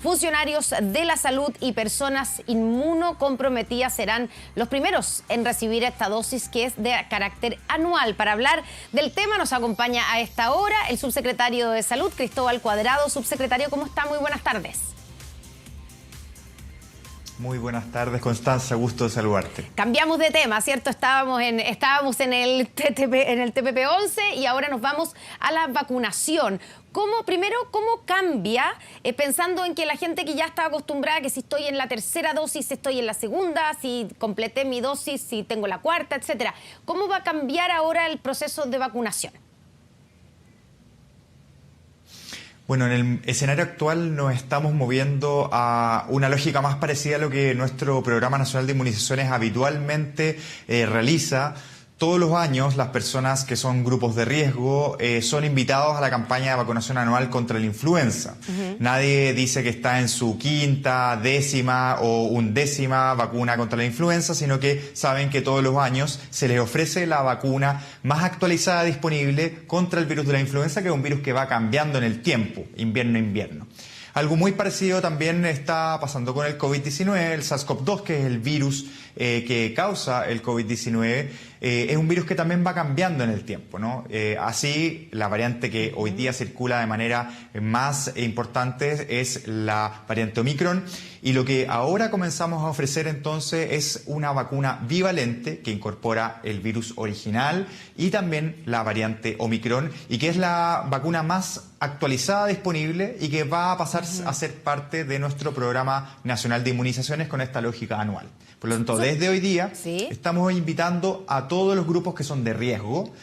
Funcionarios de la salud y personas inmunocomprometidas serán los primeros en recibir esta dosis, que es de carácter anual. Para hablar del tema nos acompaña a esta hora el subsecretario de Salud, Cristóbal Cuadrado. Subsecretario, ¿cómo está? Muy buenas tardes. Muy buenas tardes, Constanza, gusto de saludarte. Cambiamos de tema, ¿cierto? Estábamos en el TPP-11 y ahora nos vamos a la vacunación. ¿Cómo cambia, pensando en que la gente que ya está acostumbrada, que si estoy en la tercera dosis, si estoy en la segunda, si completé mi dosis, si tengo la cuarta, etcétera? ¿Cómo va a cambiar ahora el proceso de vacunación? Bueno, en el escenario actual nos estamos moviendo a una lógica más parecida a lo que nuestro Programa Nacional de Inmunizaciones habitualmente realiza. Todos los años las personas que son grupos de riesgo son invitados a la campaña de vacunación anual contra la influenza. Nadie dice que está en su quinta, décima o undécima vacuna contra la influenza, sino que saben que todos los años se les ofrece la vacuna más actualizada disponible contra el virus de la influenza, que es un virus que va cambiando en el tiempo, invierno a invierno. Algo muy parecido también está pasando con el COVID-19, el SARS-CoV-2, que es el virus que causa el COVID-19. Es un virus que también va cambiando en el tiempo, ¿no? Así, la variante que hoy día circula de manera más importante es la variante Omicron, y lo que ahora comenzamos a ofrecer entonces es una vacuna bivalente que incorpora el virus original y también la variante Omicron, y que es la vacuna más actualizada disponible y que va a pasar a ser parte de nuestro Programa Nacional de Inmunizaciones con esta lógica anual. Por lo tanto, desde hoy día estamos invitando a todos los grupos que son de riesgo,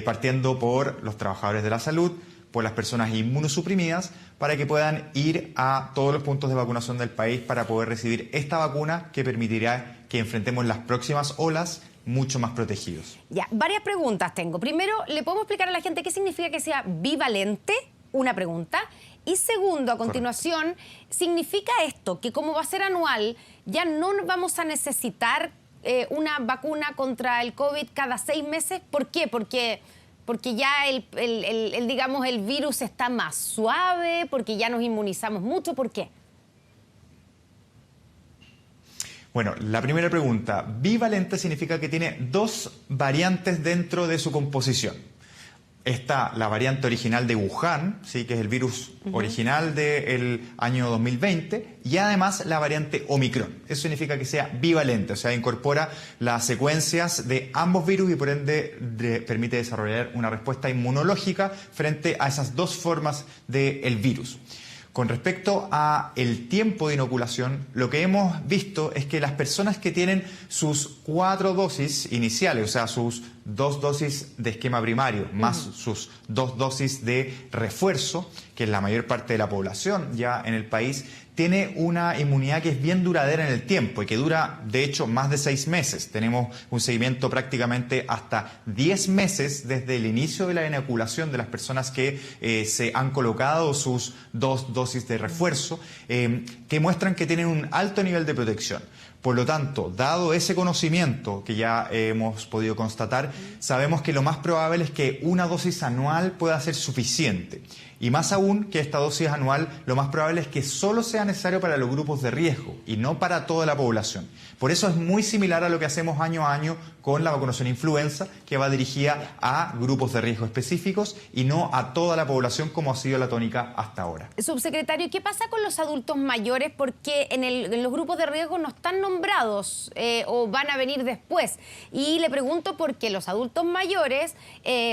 partiendo por los trabajadores de la salud, por las personas inmunosuprimidas, para que puedan ir a todos los puntos de vacunación del país para poder recibir esta vacuna que permitirá que enfrentemos las próximas olas mucho más protegidos. Ya, varias preguntas tengo. Primero, ¿le podemos explicar a la gente qué significa que sea bivalente? Una pregunta. Y segundo, a continuación, ¿significa esto que como va a ser anual, ya no vamos a necesitar una vacuna contra el COVID cada 6 meses? ¿Por qué? Porque ya digamos, el virus está más suave, porque ya nos inmunizamos mucho. ¿Por qué? Bueno, la primera pregunta, bivalente significa que tiene 2 variantes dentro de su composición. Está la variante original de Wuhan, ¿sí?, que es el virus original del año 2020, y además la variante Omicron. Eso significa que sea bivalente, o sea, incorpora las secuencias de ambos virus y por ende permite desarrollar una respuesta inmunológica frente a esas 2 formas del virus. Con respecto a el tiempo de inoculación, lo que hemos visto es que las personas que tienen sus 4 dosis iniciales, o sea, sus 2 dosis de esquema primario, más sus 2 dosis de refuerzo, que es la mayor parte de la población ya en el país, tiene una inmunidad que es bien duradera en el tiempo y que dura, de hecho, más de 6 meses. Tenemos un seguimiento prácticamente hasta 10 meses desde el inicio de la inoculación de las personas que se han colocado sus 2 dosis de refuerzo, que muestran que tienen un alto nivel de protección. Por lo tanto, dado ese conocimiento que ya hemos podido constatar, sabemos que lo más probable es que una dosis anual pueda ser suficiente. Y más aún que esta dosis anual, lo más probable es que solo sea necesario para los grupos de riesgo y no para toda la población. Por eso es muy similar a lo que hacemos año a año con la vacunación influenza, que va dirigida a grupos de riesgo específicos y no a toda la población, como ha sido la tónica hasta ahora. Subsecretario, ¿qué pasa con los adultos mayores? Porque en los grupos de riesgo no están nombrados o van a venir después. Y le pregunto porque los adultos mayores,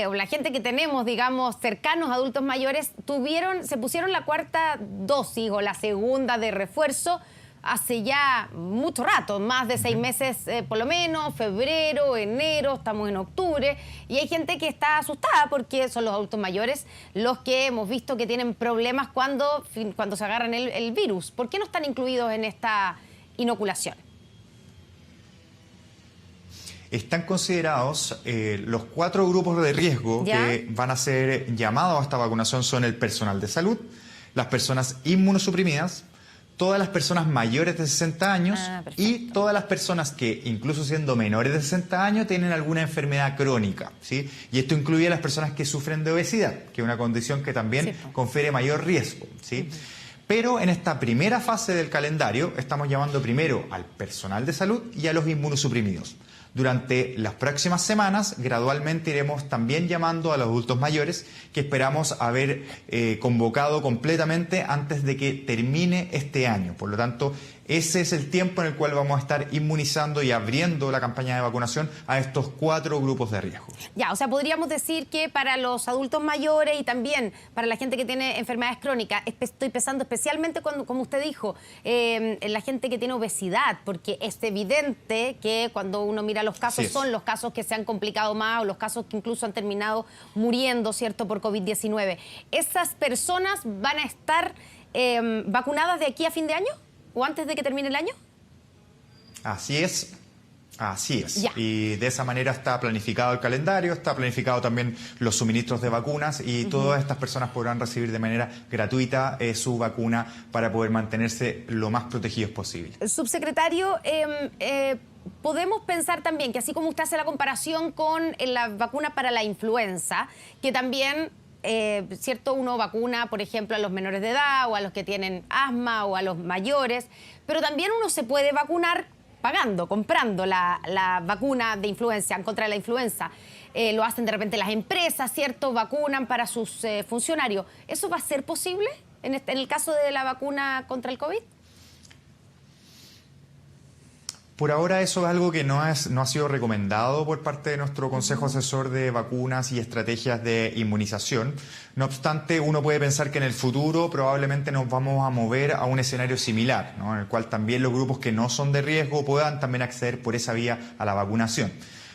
o la gente que tenemos, digamos, cercanos a adultos mayores, se pusieron la 4ª dosis o la segunda de refuerzo hace ya mucho rato, más de 6 meses por lo menos, febrero, enero, estamos en octubre, y hay gente que está asustada porque son los adultos mayores los que hemos visto que tienen problemas cuando se agarran el virus. ¿Por qué no están incluidos en esta inoculación? Están considerados los 4 grupos de riesgo que van a ser llamados a esta vacunación. Son el personal de salud, las personas inmunosuprimidas, todas las personas mayores de 60 años y todas las personas que, incluso siendo menores de 60 años, tienen alguna enfermedad crónica, ¿sí? Y esto incluye a las personas que sufren de obesidad, que es una condición que también confiere mayor riesgo, ¿sí? Pero en esta primera fase del calendario estamos llamando primero al personal de salud y a los inmunosuprimidos. Durante las próximas semanas, gradualmente iremos también llamando a los adultos mayores, que esperamos haber convocado completamente antes de que termine este año. Por lo tanto, ese es el tiempo en el cual vamos a estar inmunizando y abriendo la campaña de vacunación a estos 4 grupos de riesgo. Ya, o sea, podríamos decir que para los adultos mayores y también para la gente que tiene enfermedades crónicas, estoy pensando especialmente cuando, como usted dijo, en la gente que tiene obesidad, porque es evidente que cuando uno mira los casos son los casos que se han complicado más o los casos que incluso han terminado muriendo, ¿cierto?, por COVID-19. ¿Esas personas van a estar vacunadas de aquí a fin de año o antes de que termine el año? Así es. Así es. Ya. Y de esa manera está planificado el calendario, está planificado también los suministros de vacunas y todas estas personas podrán recibir de manera gratuita su vacuna para poder mantenerse lo más protegidos posible. Subsecretario, podemos pensar también que así como usted hace la comparación con la vacuna para la influenza, que también, ¿cierto?, uno vacuna, por ejemplo, a los menores de edad o a los que tienen asma o a los mayores, pero también uno se puede vacunar pagando, comprando la vacuna de influenza, en contra de la influenza. Lo hacen de repente las empresas, ¿cierto?, vacunan para sus funcionarios. ¿Eso va a ser posible en el caso de la vacuna contra el COVID? Por ahora eso es algo que no ha sido recomendado por parte de nuestro Consejo Asesor de Vacunas y Estrategias de Inmunización. No obstante, uno puede pensar que en el futuro probablemente nos vamos a mover a un escenario similar, ¿no?, en el cual también los grupos que no son de riesgo puedan también acceder por esa vía a la vacunación.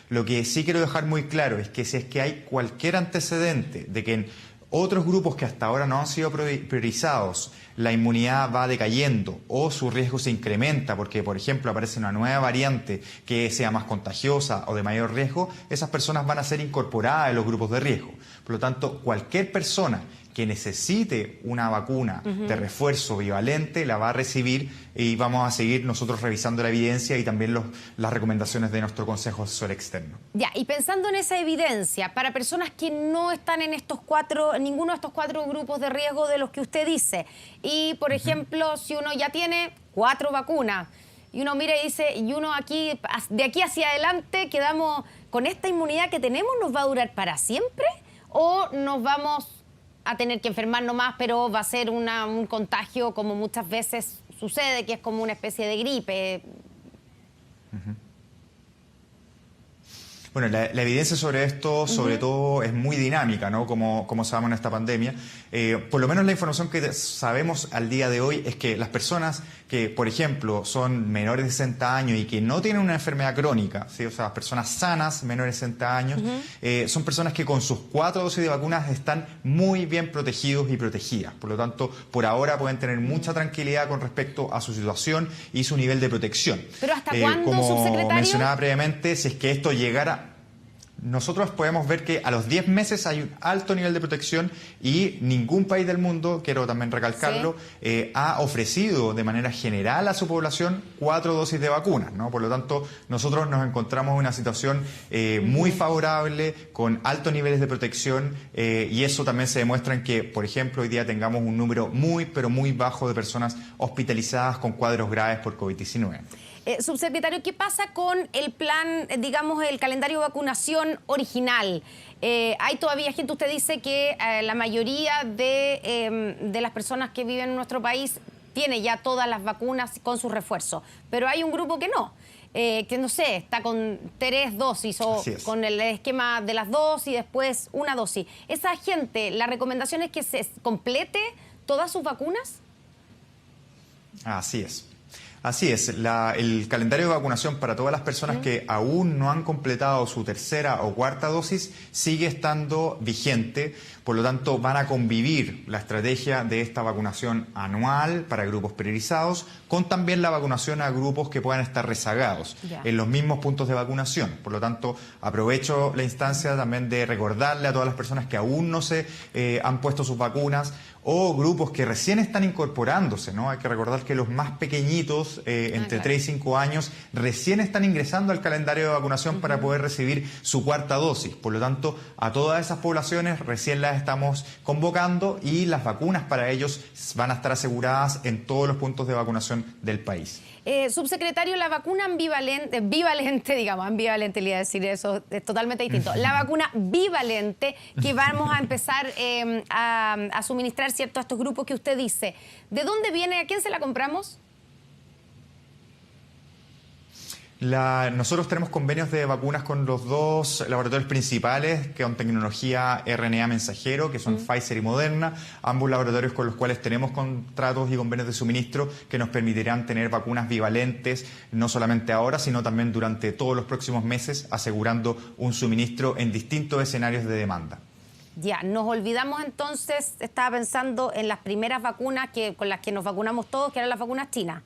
Lo que sí quiero dejar muy claro es que si es que hay cualquier antecedente de que en otros grupos que hasta ahora no han sido priorizados, la inmunidad va decayendo o su riesgo se incrementa porque, por ejemplo, aparece una nueva variante que sea más contagiosa o de mayor riesgo, esas personas van a ser incorporadas en los grupos de riesgo. Por lo tanto, cualquier persona que necesite una vacuna de refuerzo bivalente la va a recibir y vamos a seguir nosotros revisando la evidencia y también las recomendaciones de nuestro Consejo Asesor Externo. Ya, y pensando en esa evidencia, para personas que no están en ninguno de estos 4 grupos de riesgo de los que usted dice, y por ejemplo, si uno ya tiene 4 vacunas, y uno mira y dice, y uno aquí, de aquí hacia adelante quedamos con esta inmunidad que tenemos, ¿nos va a durar para siempre? ¿O nos vamos a tener que enfermarnos más, pero va a ser un contagio como muchas veces sucede, que es como una especie de gripe? Bueno, la evidencia sobre esto, sobre todo, es muy dinámica, ¿no? Como sabemos en esta pandemia. Por lo menos la información que sabemos al día de hoy es que las personas que, por ejemplo, son menores de 60 años y que no tienen una enfermedad crónica, ¿sí?, o sea, las personas sanas, menores de 60 años, son personas que con sus 4 dosis de vacunas están muy bien protegidos y protegidas. Por lo tanto, por ahora pueden tener mucha tranquilidad con respecto a su situación y su nivel de protección. ¿Pero hasta cuándo, como subsecretario? mencionaba previamente, si es que esto llegara, nosotros podemos ver que a los 10 meses hay un alto nivel de protección y ningún país del mundo, quiero también recalcarlo, ha ofrecido de manera general a su población 4 dosis de vacunas, ¿no? Por lo tanto, nosotros nos encontramos en una situación muy favorable, con altos niveles de protección y eso también se demuestra en que, por ejemplo, hoy día tengamos un número muy, pero muy bajo de personas hospitalizadas con cuadros graves por COVID-19. Subsecretario, ¿qué pasa con el plan, digamos, el calendario de vacunación original? Hay todavía gente, usted dice que la mayoría de las personas que viven en nuestro país tiene ya todas las vacunas con sus refuerzos, pero hay un grupo que no. Que no sé, está con 3 dosis o con el esquema de las 2 y después una dosis. Esa gente, la recomendación es que se complete todas sus vacunas. Así es. Así es, el calendario de vacunación para todas las personas que aún no han completado su 3ª o 4ª dosis sigue estando vigente, por lo tanto van a convivir la estrategia de esta vacunación anual para grupos priorizados con también la vacunación a grupos que puedan estar rezagados en los mismos puntos de vacunación. Por lo tanto, aprovecho la instancia también de recordarle a todas las personas que aún no se han puesto sus vacunas o grupos que recién están incorporándose, ¿no? Hay que recordar que los más pequeñitos, entre 3 y 5 años, recién están ingresando al calendario de vacunación para poder recibir su cuarta dosis. Por lo tanto, a todas esas poblaciones recién las estamos convocando y las vacunas para ellos van a estar aseguradas en todos los puntos de vacunación del país. Subsecretario, la vacuna ambivalente, ambivalente le iba a decir, eso es totalmente distinto. La vacuna bivalente que vamos a empezar a suministrar, ¿cierto?, a estos grupos que usted dice. ¿De dónde viene? ¿A quién se la compramos? Nosotros tenemos convenios de vacunas con los dos laboratorios principales, que son tecnología RNA mensajero, que son Pfizer y Moderna, ambos laboratorios con los cuales tenemos contratos y convenios de suministro que nos permitirán tener vacunas bivalentes, no solamente ahora, sino también durante todos los próximos meses, asegurando un suministro en distintos escenarios de demanda. Ya, nos olvidamos entonces, estaba pensando en las primeras vacunas con las que nos vacunamos todos, que eran las vacunas chinas.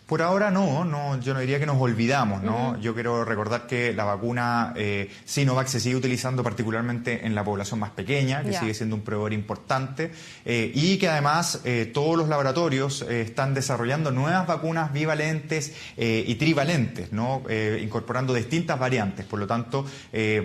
Por ahora no, yo no diría que nos olvidamos, ¿no? Yo quiero recordar que la vacuna Sinovac se sigue utilizando particularmente en la población más pequeña, que sigue siendo un proveedor importante, y que además todos los laboratorios están desarrollando nuevas vacunas bivalentes y trivalentes, ¿no? Incorporando distintas variantes. Por lo tanto,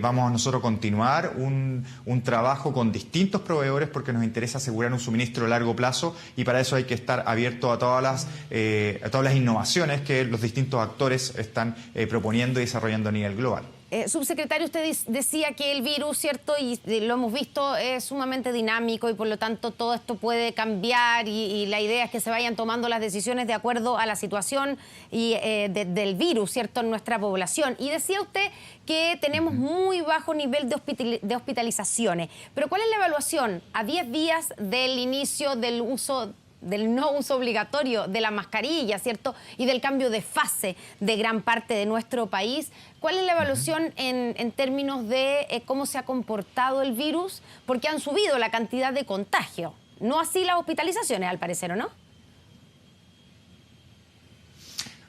vamos a nosotros continuar un trabajo con distintos proveedores porque nos interesa asegurar un suministro a largo plazo y para eso hay que estar abierto a todas las innovaciones que los distintos actores están proponiendo y desarrollando a nivel global. Subsecretario, usted decía que el virus, ¿cierto?, y lo hemos visto, es sumamente dinámico y por lo tanto todo esto puede cambiar y la idea es que se vayan tomando las decisiones de acuerdo a la situación y, del virus, ¿cierto?, en nuestra población. Y decía usted que tenemos muy bajo nivel de hospitalizaciones. Pero ¿cuál es la evaluación a 10 días del inicio del no uso obligatorio de la mascarilla, ¿cierto?, y del cambio de fase de gran parte de nuestro país? ¿Cuál es la evaluación en términos de cómo se ha comportado el virus? Porque han subido la cantidad de contagio, no así las hospitalizaciones, al parecer, ¿o no?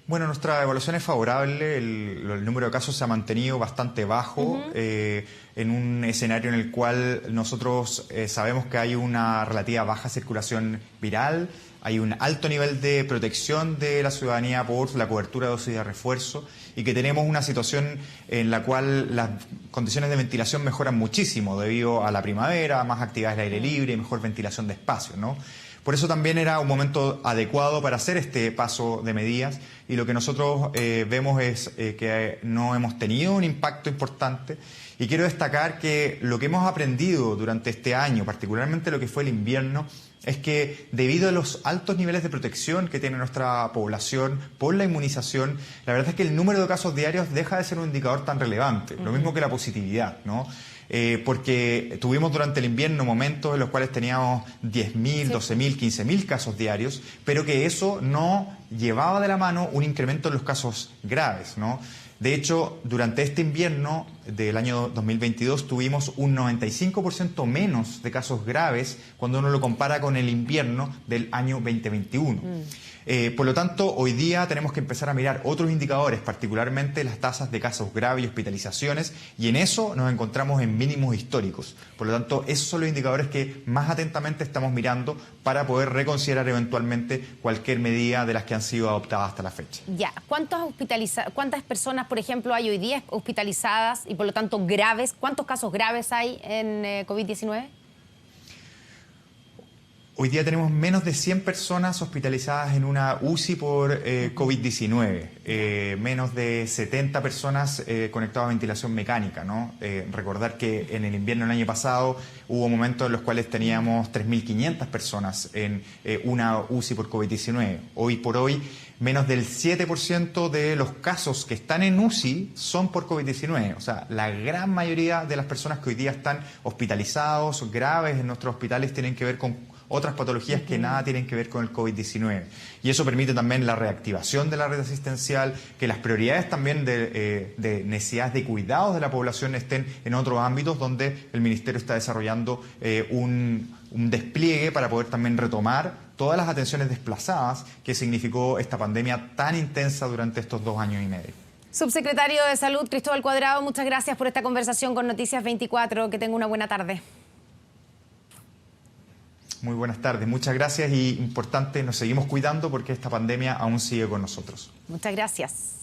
Bueno, nuestra evaluación es favorable, el número de casos se ha mantenido bastante bajo, en un escenario en el cual nosotros sabemos que hay una relativa baja circulación viral, hay un alto nivel de protección de la ciudadanía por la cobertura de dosis de refuerzo y que tenemos una situación en la cual las condiciones de ventilación mejoran muchísimo debido a la primavera, más actividades al aire libre y mejor ventilación de espacios, ¿no? Por eso también era un momento adecuado para hacer este paso de medidas y lo que nosotros vemos es que no hemos tenido un impacto importante y quiero destacar que lo que hemos aprendido durante este año, particularmente lo que fue el invierno, es que debido a los altos niveles de protección que tiene nuestra población por la inmunización, la verdad es que el número de casos diarios deja de ser un indicador tan relevante, lo mismo que la positividad, ¿no? Porque tuvimos durante el invierno momentos en los cuales teníamos 10.000, 12.000, 15.000 casos diarios, pero que eso no llevaba de la mano un incremento en los casos graves, ¿no? De hecho, durante este invierno del año 2022 tuvimos un 95% menos de casos graves cuando uno lo compara con el invierno del año 2021. Por lo tanto, hoy día tenemos que empezar a mirar otros indicadores, particularmente las tasas de casos graves y hospitalizaciones, y en eso nos encontramos en mínimos históricos. Por lo tanto, esos son los indicadores que más atentamente estamos mirando para poder reconsiderar eventualmente cualquier medida de las que han sido adoptadas hasta la fecha. Ya, ¿cuántas personas, por ejemplo, hay hoy día hospitalizadas y por lo tanto graves? ¿Cuántos casos graves hay en COVID-19? Hoy día tenemos menos de 100 personas hospitalizadas en una UCI por COVID-19, menos de 70 personas conectadas a ventilación mecánica, ¿no? Recordar que en el invierno del año pasado hubo momentos en los cuales teníamos 3.500 personas en una UCI por COVID-19. Hoy por hoy, menos del 7% de los casos que están en UCI son por COVID-19. O sea, la gran mayoría de las personas que hoy día están hospitalizados, graves en nuestros hospitales, tienen que ver con otras patologías que nada tienen que ver con el COVID-19. Y eso permite también la reactivación de la red asistencial, que las prioridades también de necesidades de cuidados de la población estén en otros ámbitos donde el Ministerio está desarrollando un despliegue para poder también retomar todas las atenciones desplazadas que significó esta pandemia tan intensa durante estos 2 años y medio. Subsecretario de Salud, Cristóbal Cuadrado, muchas gracias por esta conversación con Noticias 24. Que tenga una buena tarde. Muy buenas tardes. Muchas gracias y importante, nos seguimos cuidando porque esta pandemia aún sigue con nosotros. Muchas gracias.